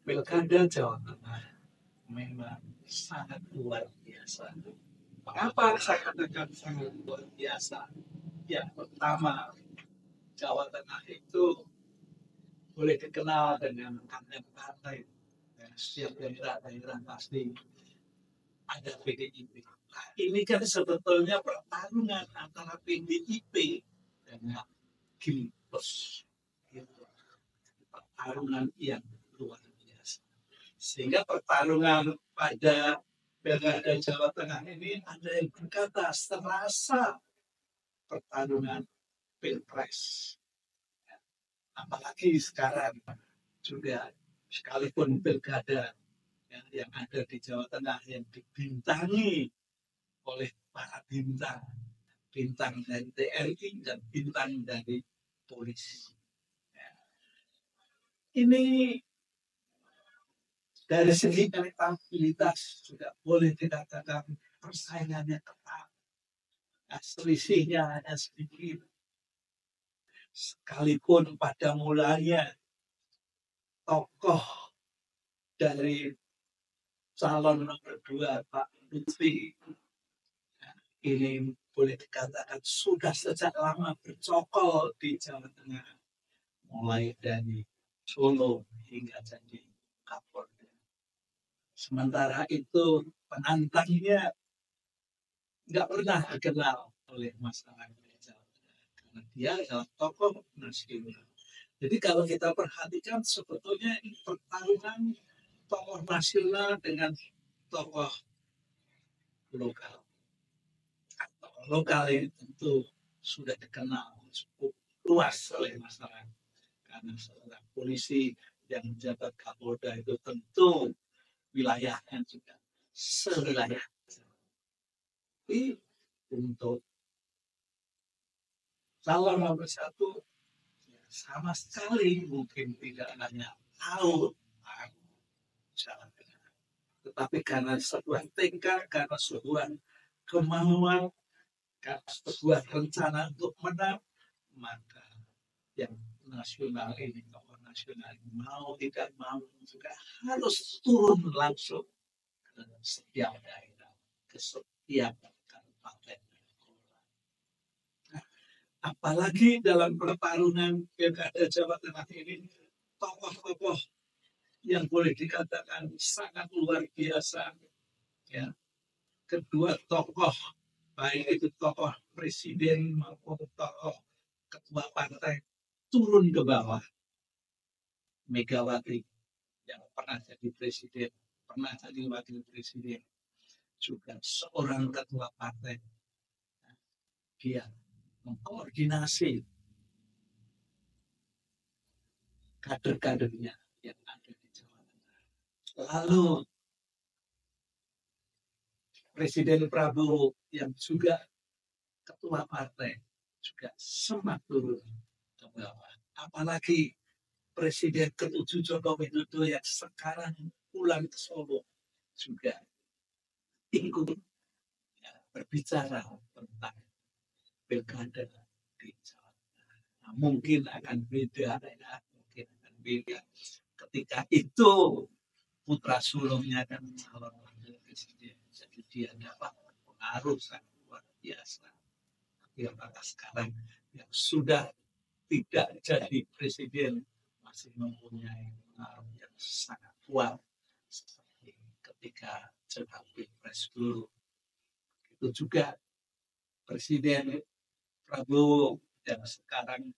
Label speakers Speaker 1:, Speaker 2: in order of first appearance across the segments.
Speaker 1: Pilkada Jawa Tengah memang sangat luar biasa. Mengapa saya katakan sangat luar biasa? Yang pertama, Jawa Tengah itu boleh dikenal dengan partai. Setiap daerah pasti ada PDIP. Nah, ini kan sebetulnya pertarungan antara PDIP dengan Gilpres. Gitu. Pertarungan yang luar biasa. Sehingga pertarungan pada Pilkada Jawa Tengah ini ada yang berkata serasa pertarungan Pilpres. Apalagi sekarang juga sekalipun pilkada yang ada di Jawa Tengah yang dibintangi oleh para bintang, bintang dari TNI dan bintang dari polisi. Ini dari segi elektabilitas juga boleh dikatakan persaingannya ketat. Selisihnya hanya sedikit. Sekalipun pada mulanya tokoh dari calon nomor 2 Pak Lutfi ini boleh dikatakan sudah sejak lama bercokol di Jawa Tengah, mulai dari Solo hingga jadi Kapolda. Sementara itu penantangnya nggak pernah dikenal oleh masyarakat Jawa Tengah karena dia adalah tokoh nasional. Jadi kalau kita perhatikan sebetulnya ini pertarungan tokoh nasional dengan tokoh lokal. Tokoh lokal ini tentu sudah dikenal cukup luas oleh masyarakat karena seorang polisi yang menjabat Kapolda itu tentu wilayahnya juga sewilayah. Tapi untuk calon nomor 1 sama sekali mungkin tidak hanya tahu jalan, tetapi karena sebuah tingkah, karena sebuah kemauan, karena sebuah rencana untuk menang, maka yang nasional ini, tokoh nasional mau tidak mau juga harus turun langsung ke setiap daerah, ke setiap kabupaten. Apalagi dalam pertarungan Pilkada Jawa Tengah ini, tokoh-tokoh yang boleh dikatakan sangat luar biasa. Ya. Kedua tokoh, baik itu tokoh presiden maupun tokoh ketua partai, turun ke bawah. Megawati yang pernah jadi presiden, pernah jadi wakil presiden, juga seorang ketua partai. Dia mengkoordinasi kader-kadernya yang ada di Jawa Tengah. Lalu Presiden Prabowo yang juga ketua partai juga sempat turun ke bawah. Apalagi Presiden ke-7 Joko Widodo yang sekarang pulang ke Solo juga ikut berbicara tentang pilkada di Jawa Tengah. Nah, mungkin akan beda ya, mungkin akan beda ketika itu putra sulungnya kan calon wakil presiden, jadi dia dapat pengaruh sangat luar biasa. Tapi apakah sekarang yang sudah tidak jadi presiden masih mempunyai pengaruh yang sangat kuat seperti ketika jelang Pilpres dulu. Itu juga Presiden Prabowo yang sekarang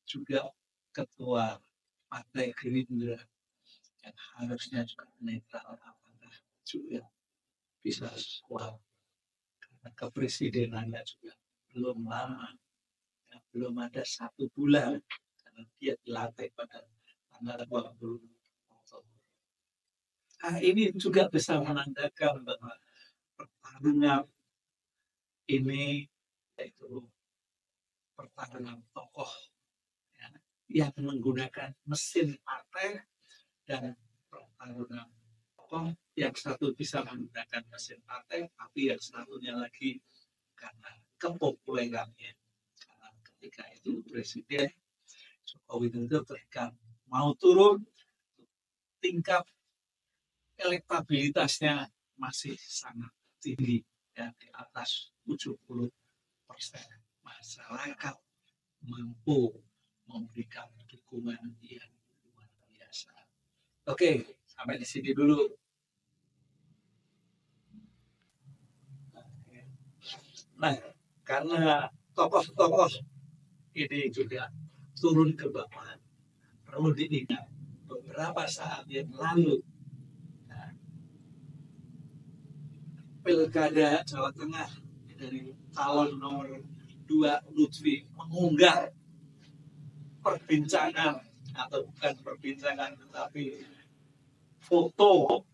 Speaker 1: juga ketua Partai Gerindra yang harusnya juga netral, apakah juga bisa kuat karena kepresidenannya juga belum lama, ya, belum ada 1 bulan karena dia dilantik pada tanggal 20 Oktober. Nah, ini juga bisa menandakan bahwa pertarungan ini yaitu pertarungan tokoh ya, yang menggunakan mesin partai dan pertarungan tokoh yang satu bisa menggunakan mesin partai, tapi yang satunya lagi karena kepopulerannya. Karena ketika itu Presiden Joko Widodo ketika mau turun tingkat elektabilitasnya masih sangat tinggi, ya, di atas 70%. Masyarakat mampu memberikan dukungan yang luar biasa. Oke, sampai di sini dulu. Nah, karena tokoh-tokoh ini juga turun ke bawah, perlu diingat beberapa saat yang lalu, nah, Pilkada Jawa Tengah dari calon nomor 2 Lutfi mengunggah perbincangan, atau bukan perbincangan tetapi foto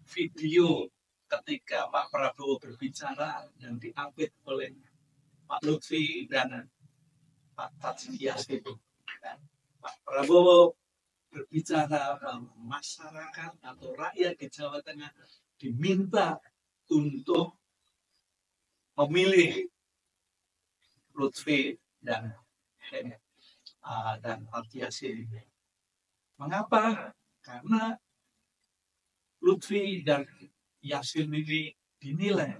Speaker 1: video ketika Pak Prabowo berbicara dan diambil oleh Pak Lutfi dan Pak Tatsiyas itu. Dan Pak Prabowo berbicara bahwa masyarakat atau rakyat di Jawa Tengah diminta untuk memilih Lutfi dan Pak Yasin. Mengapa? Karena Lutfi dan Yasin ini dinilai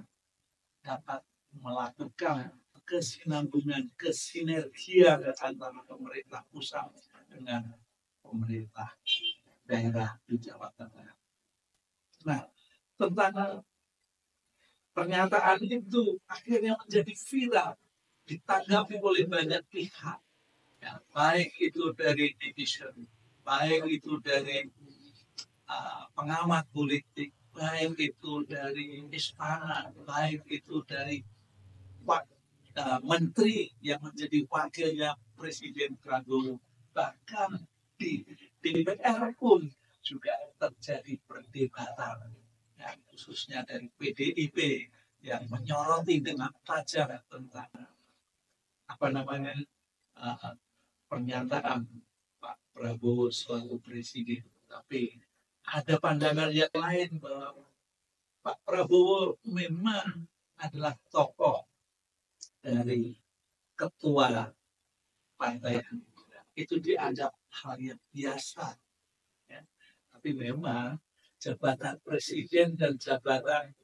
Speaker 1: dapat melakukan kesinambungan, kesinergian antara pemerintah pusat dengan pemerintah daerah di Jawa Tengah. Nah, tentang pernyataan itu akhirnya menjadi viral, ditanggapi oleh banyak pihak, ya, baik itu dari netizen, baik itu dari pengamat politik, baik itu dari istana, baik itu dari menteri yang menjadi wakilnya Presiden Prabowo, bahkan di DPR pun juga terjadi perdebatan, ya, khususnya dari PDIP yang menyoroti dengan tajam tentang pernyataan Pak Prabowo selaku presiden. Tapi ada pandangan yang lain bahwa Pak Prabowo memang adalah tokoh dari ketua partai, itu dianggap hal yang biasa, ya. Tapi memang jabatan presiden dan jabatan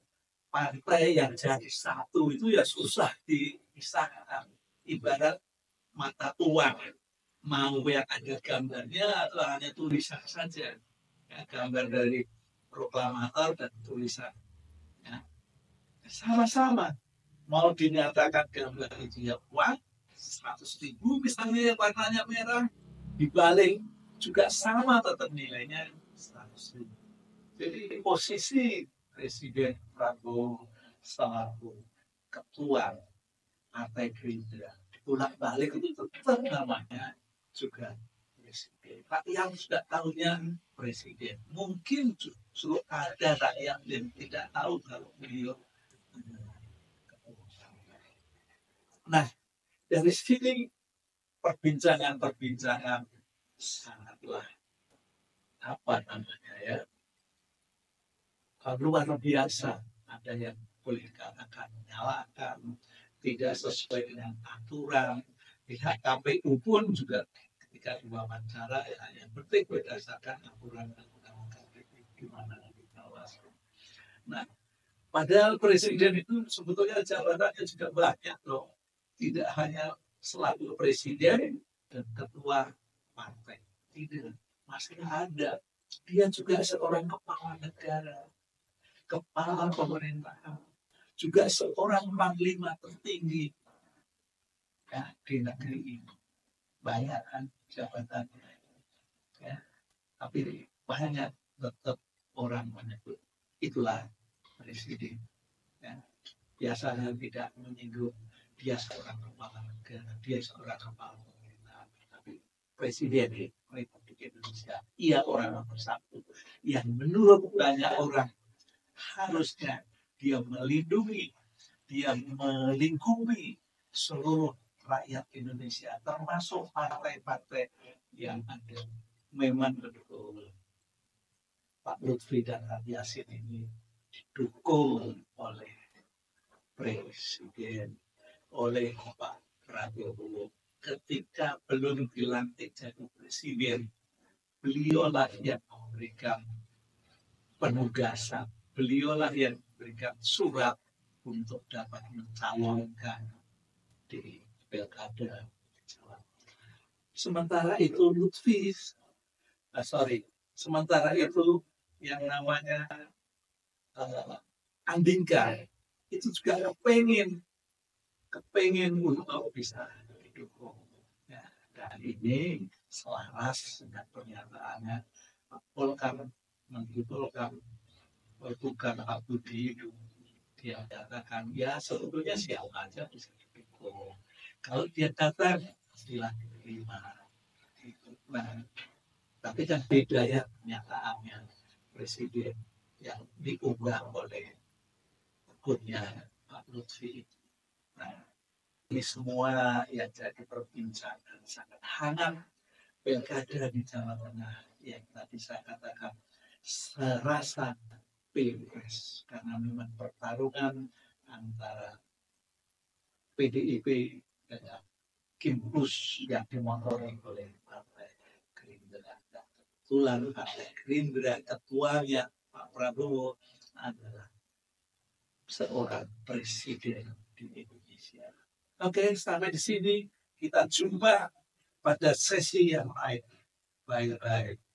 Speaker 1: partai yang jadi satu itu ya susah dipisahkan. Ibarat mata uang, mau yang ada gambarnya atau hanya tulisan saja, ya, gambar dari proklamator dan tulisan, ya, sama-sama mau dinyatakan gambar itu ya uang 100.000 misalnya warnanya merah, dibalik juga sama tetap nilainya 100.000. Jadi posisi Presiden Prabowo selaku ketua partai Gerindra bolak-balik itu tetap namanya juga presiden. Rakyat sudah tahunya presiden. Mungkin justru ada rakyat yang tidak tahu kalau beliau. Nah, dari sini perbincangan sangatlah ya, luar biasa. Ada yang boleh dikatakan menyalahkan, tidak sesuai dengan aturan. Pihak KPU pun juga ketika diwawancara, ya, yang penting berdasarkan aturan KPU gimana diawasi. Nah, padahal presiden itu sebetulnya jabatannya juga banyak loh. Tidak hanya selaku presiden dan ketua partai. Tidak, masih ada. Dia juga seorang kepala negara, kepala pemerintahan, juga seorang panglima tertinggi, ya, di negeri ini. Banyak kan jabatannya, ya. Tapi banyak tetap orang menyebut itulah presiden, ya. Biasanya tidak menyinggung dia seorang kepala negara, dia seorang kepala pemerintahan, tapi presiden Republik Indonesia, ia orang nomor satu yang menurut banyak orang harusnya dia melindungi, dia melingkupi seluruh rakyat Indonesia, termasuk partai-partai yang ada. Memang betul Pak Lutfi dan Pak Yasin ini didukung oleh presiden, oleh Pak Prabowo ketika belum dilantik jadi presiden. beliaulah yang memberikan penugasan, beliaulah yang memberikan surat untuk dapat mencalonkan di pilkada. Sementara itu Lutfi, sementara itu yang namanya Andika itu juga kepengen untuk bisa didukung. Ya, dan ini selaras dengan pernyataannya Pak Polkar, Menteri Polkar, bukan Pak Budi itu. Dia katakan, ya sebetulnya siapa aja bisa didukung. Kalau dia datang, pastilah diterima. Nah, tapi kan beda ya kenyataannya presiden yang diunggah oleh akunnya Pak Lutfi. Nah, ini semua yang jadi perbincangan sangat hangat pilkada di Jawa Tengah yang tadi saya katakan serasa pilpres karena memang pertarungan antara PDIP dengan Kimpus yang dimotori oleh Partai Gerindra. Kebetulan Partai Gerindra ketuanya Pak Prabowo adalah seorang presiden di Indonesia. Oke, sampai di sini kita jumpa pada sesi yang lain. Bye-bye.